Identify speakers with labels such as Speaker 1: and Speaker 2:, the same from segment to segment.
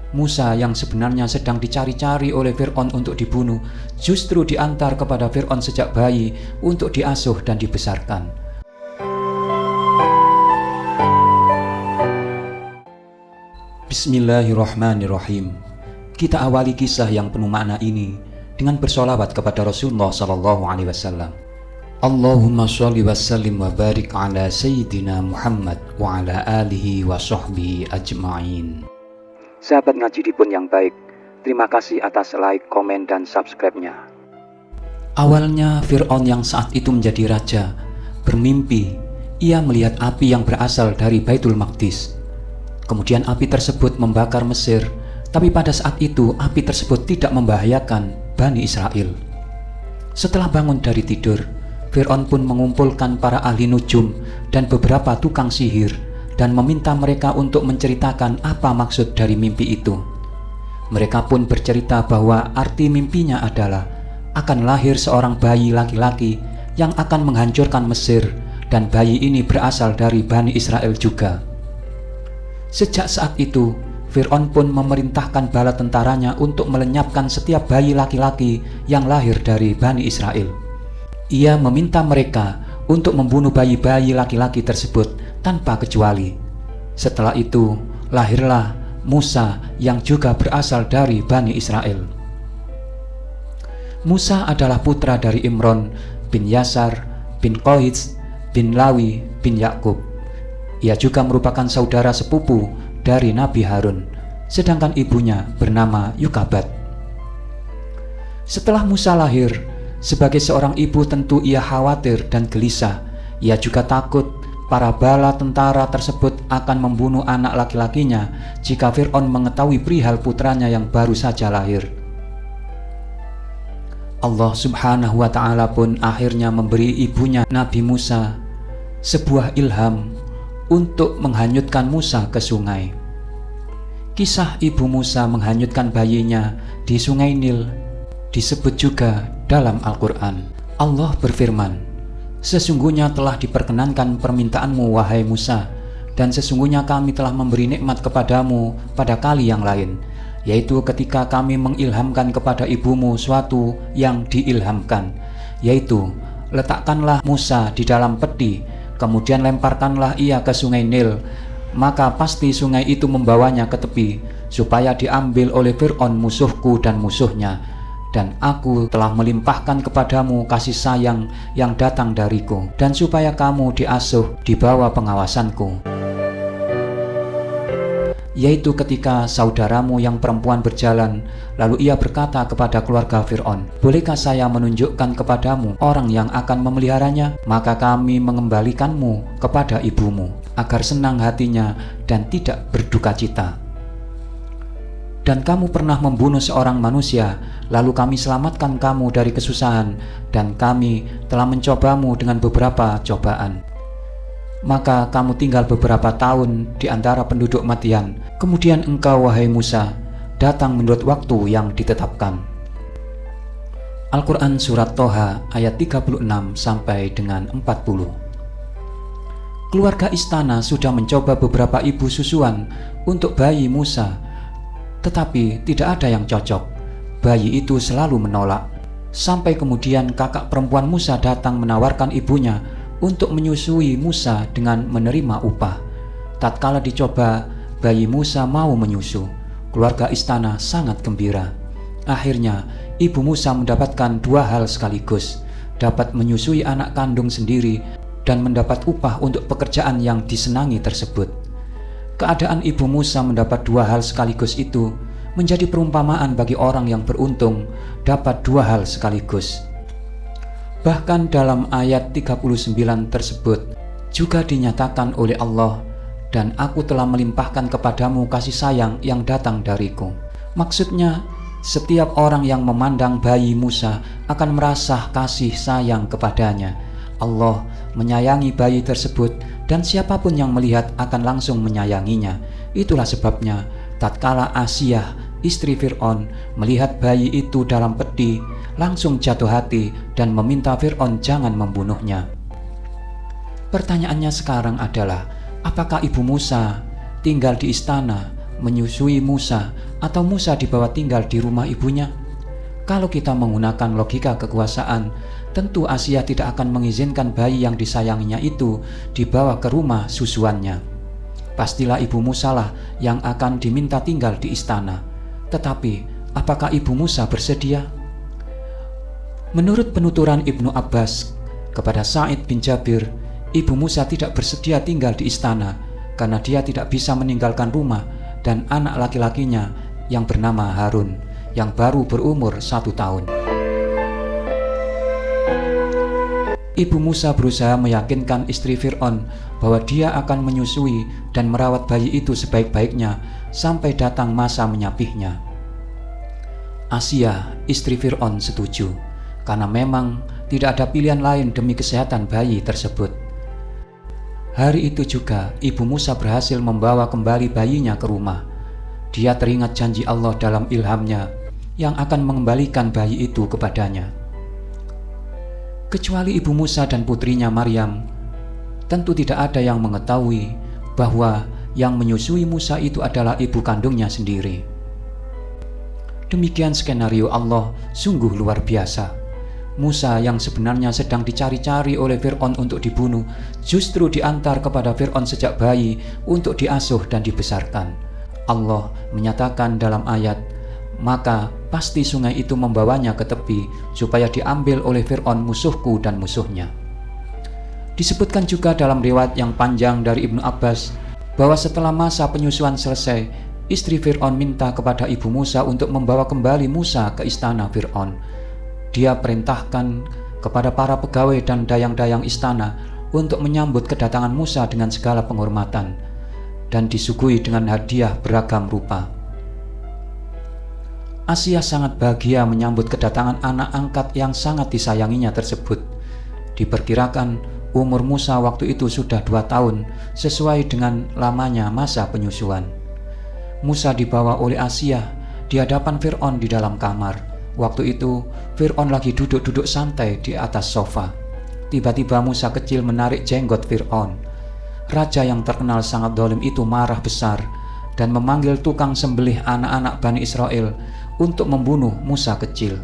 Speaker 1: Musa yang sebenarnya sedang dicari-cari oleh Fir'aun untuk dibunuh, justru diantar kepada Fir'aun sejak bayi untuk diasuh dan dibesarkan. Bismillahirrahmanirrahim. Kita awali kisah yang penuh makna ini dengan bersolawat kepada Rasulullah SAW. Allahumma sholli wa sallim wa barik ala Sayyidina Muhammad wa ala alihi wa sahbihi ajma'in. Sahabat ngaji dipun yang baik, terima kasih atas like, komen, dan subscribe-nya. Awalnya Fir'aun yang saat itu menjadi raja bermimpi ia melihat api yang berasal dari Baitul Maqdis. Kemudian api tersebut membakar Mesir, tapi pada saat itu api tersebut tidak membahayakan Bani Israel. Setelah bangun dari tidur, Fir'aun pun mengumpulkan para ahli nujum dan beberapa tukang sihir dan meminta mereka untuk menceritakan apa maksud dari mimpi itu. Mereka pun bercerita bahwa arti mimpinya adalah akan lahir seorang bayi laki-laki yang akan menghancurkan Mesir, dan bayi ini berasal dari Bani Israel juga. Sejak saat itu, Fir'aun pun memerintahkan bala tentaranya untuk melenyapkan setiap bayi laki-laki yang lahir dari Bani Israel. Ia meminta mereka untuk membunuh bayi-bayi laki-laki tersebut tanpa kecuali. Setelah itu, lahirlah Musa yang juga berasal dari Bani Israel. Musa adalah putra dari Imron bin Yasar bin Qais bin Lawi bin Yakub. Ia juga merupakan saudara sepupu dari Nabi Harun, sedangkan ibunya bernama Yukabat. Setelah Musa lahir, sebagai seorang ibu tentu ia khawatir dan gelisah. Ia juga takut para bala tentara tersebut akan membunuh anak laki-lakinya jika Fir'aun mengetahui perihal putranya yang baru saja lahir. Allah Subhanahu wa Ta'ala pun akhirnya memberi ibunya Nabi Musa sebuah ilham untuk menghanyutkan Musa ke sungai. Kisah ibu Musa menghanyutkan bayinya di sungai Nil disebut juga dalam Al-Quran. Allah berfirman, "Sesungguhnya telah diperkenankan permintaanmu wahai Musa, dan sesungguhnya kami telah memberi nikmat kepadamu pada kali yang lain, yaitu ketika kami mengilhamkan kepada ibumu suatu yang diilhamkan, yaitu letakkanlah Musa di dalam peti, kemudian lemparkanlah ia ke sungai Nil, maka pasti sungai itu membawanya ke tepi, supaya diambil oleh Fir'aun musuhku dan musuhnya. Dan aku telah melimpahkan kepadamu kasih sayang yang datang dariku, dan supaya kamu diasuh di bawah pengawasanku." Yaitu ketika saudaramu yang perempuan berjalan, lalu ia berkata kepada keluarga Fir'aun, "Bolehkah saya menunjukkan kepadamu orang yang akan memeliharanya? Maka kami mengembalikanmu kepada ibumu, agar senang hatinya dan tidak berduka cita. Dan kamu pernah membunuh seorang manusia, lalu kami selamatkan kamu dari kesusahan, dan kami telah mencobamu dengan beberapa cobaan. Maka kamu tinggal beberapa tahun di antara penduduk Madian. Kemudian engkau, wahai Musa, datang menurut waktu yang ditetapkan." Al-Quran Surat Toha ayat 36 sampai dengan 40. Keluarga istana sudah mencoba beberapa ibu susuan untuk bayi Musa, tetapi tidak ada yang cocok. Bayi itu selalu menolak. Sampai kemudian kakak perempuan Musa datang menawarkan ibunya untuk menyusui Musa dengan menerima upah. Tatkala dicoba, bayi Musa mau menyusu. Keluarga istana sangat gembira. Akhirnya, ibu Musa mendapatkan dua hal sekaligus, dapat menyusui anak kandung sendiri dan mendapat upah untuk pekerjaan yang disenangi tersebut. Keadaan ibu Musa mendapat dua hal sekaligus itu menjadi perumpamaan bagi orang yang beruntung dapat dua hal sekaligus. Bahkan dalam ayat 39 tersebut juga dinyatakan oleh Allah, "Dan aku telah melimpahkan kepadamu kasih sayang yang datang dariku." Maksudnya, setiap orang yang memandang bayi Musa akan merasa kasih sayang kepadanya. Allah menyayangi bayi tersebut, dan siapapun yang melihat akan langsung menyayanginya. Itulah sebabnya tatkala Asiyah, istri Fir'aun, melihat bayi itu dalam peti, langsung jatuh hati dan meminta Fir'aun jangan membunuhnya. Pertanyaannya sekarang adalah, apakah ibu Musa tinggal di istana menyusui Musa atau Musa dibawa tinggal di rumah ibunya? Kalau kita menggunakan logika kekuasaan, tentu Asia tidak akan mengizinkan bayi yang disayanginya itu dibawa ke rumah susuannya. Pastilah ibu Musa lah yang akan diminta tinggal di istana. Tetapi, apakah ibu Musa bersedia? Menurut penuturan Ibnu Abbas kepada Sa'id bin Jabir, ibu Musa tidak bersedia tinggal di istana karena dia tidak bisa meninggalkan rumah dan anak laki-lakinya yang bernama Harun yang baru berumur 1 tahun. Ibu Musa berusaha meyakinkan istri Fir'aun bahwa dia akan menyusui dan merawat bayi itu sebaik-baiknya sampai datang masa menyapihnya. Asia, istri Fir'aun, setuju karena memang tidak ada pilihan lain demi kesehatan bayi tersebut. Hari itu juga ibu Musa berhasil membawa kembali bayinya ke rumah. Dia teringat janji Allah dalam ilhamnya yang akan mengembalikan bayi itu kepadanya. Kecuali ibu Musa dan putrinya Maryam, tentu tidak ada yang mengetahui bahwa yang menyusui Musa itu adalah ibu kandungnya sendiri. Demikian skenario Allah sungguh luar biasa. Musa yang sebenarnya sedang dicari-cari oleh Fir'aun untuk dibunuh, justru diantar kepada Fir'aun sejak bayi untuk diasuh dan dibesarkan. Allah menyatakan dalam ayat, maka pasti sungai itu membawanya ke tepi supaya diambil oleh Fir'aun musuhku dan musuhnya. Disebutkan juga dalam riwayat yang panjang dari Ibnu Abbas bahwa setelah masa penyusuan selesai, istri Fir'aun minta kepada ibu Musa untuk membawa kembali Musa ke istana Fir'aun. Dia perintahkan kepada para pegawai dan dayang-dayang istana untuk menyambut kedatangan Musa dengan segala penghormatan dan disuguhi dengan hadiah beragam rupa. Asia sangat bahagia menyambut kedatangan anak angkat yang sangat disayanginya tersebut. Diperkirakan umur Musa waktu itu sudah 2 tahun, sesuai dengan lamanya masa penyusuan. Musa dibawa oleh Asia di hadapan Fir'aun di dalam kamar. Waktu itu Fir'aun lagi duduk-duduk santai di atas sofa. Tiba-tiba Musa kecil menarik jenggot Fir'aun. Raja yang terkenal sangat zalim itu marah besar dan memanggil tukang sembelih anak-anak Bani Israel untuk membunuh Musa kecil.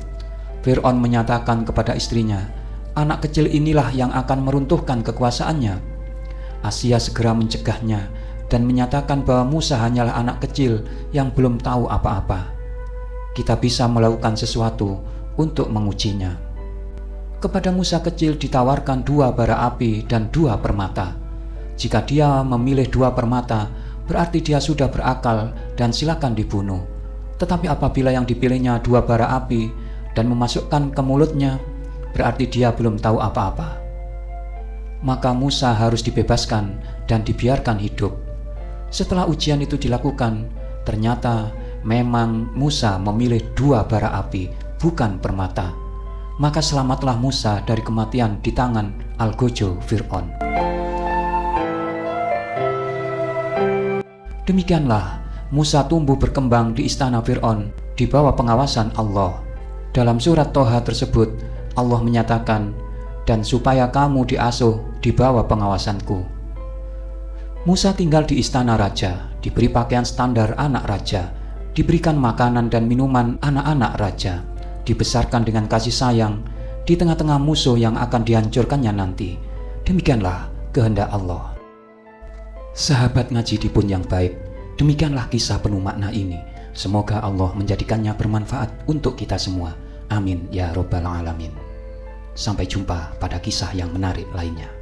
Speaker 1: Fir'aun menyatakan kepada istrinya, anak kecil inilah yang akan meruntuhkan kekuasaannya. Asia segera mencegahnya dan menyatakan bahwa Musa hanyalah anak kecil yang belum tahu apa-apa. Kita bisa melakukan sesuatu untuk mengujinya. Kepada Musa kecil ditawarkan 2 bara api dan 2 permata. Jika dia memilih 2 permata, berarti dia sudah berakal dan silakan dibunuh. Tetapi apabila yang dipilihnya 2 bara api dan memasukkan ke mulutnya, berarti dia belum tahu apa-apa. Maka Musa harus dibebaskan dan dibiarkan hidup. Setelah ujian itu dilakukan, ternyata memang Musa memilih 2 bara api, bukan permata. Maka selamatlah Musa dari kematian di tangan algojo Fir'aun. Demikianlah Musa tumbuh berkembang di istana Fir'aun di bawah pengawasan Allah. Dalam surat Toha tersebut, Allah menyatakan, dan supaya kamu diasuh di bawah pengawasanku. Musa tinggal di istana raja, diberi pakaian standar anak raja, diberikan makanan dan minuman anak-anak raja, dibesarkan dengan kasih sayang di tengah-tengah musuh yang akan dihancurkannya nanti. Demikianlah kehendak Allah. Sahabat ngaji Dipun yang baik, demikianlah kisah penuh makna ini. Semoga Allah menjadikannya bermanfaat untuk kita semua. Amin ya Rabbal Alamin. Sampai jumpa pada kisah yang menarik lainnya.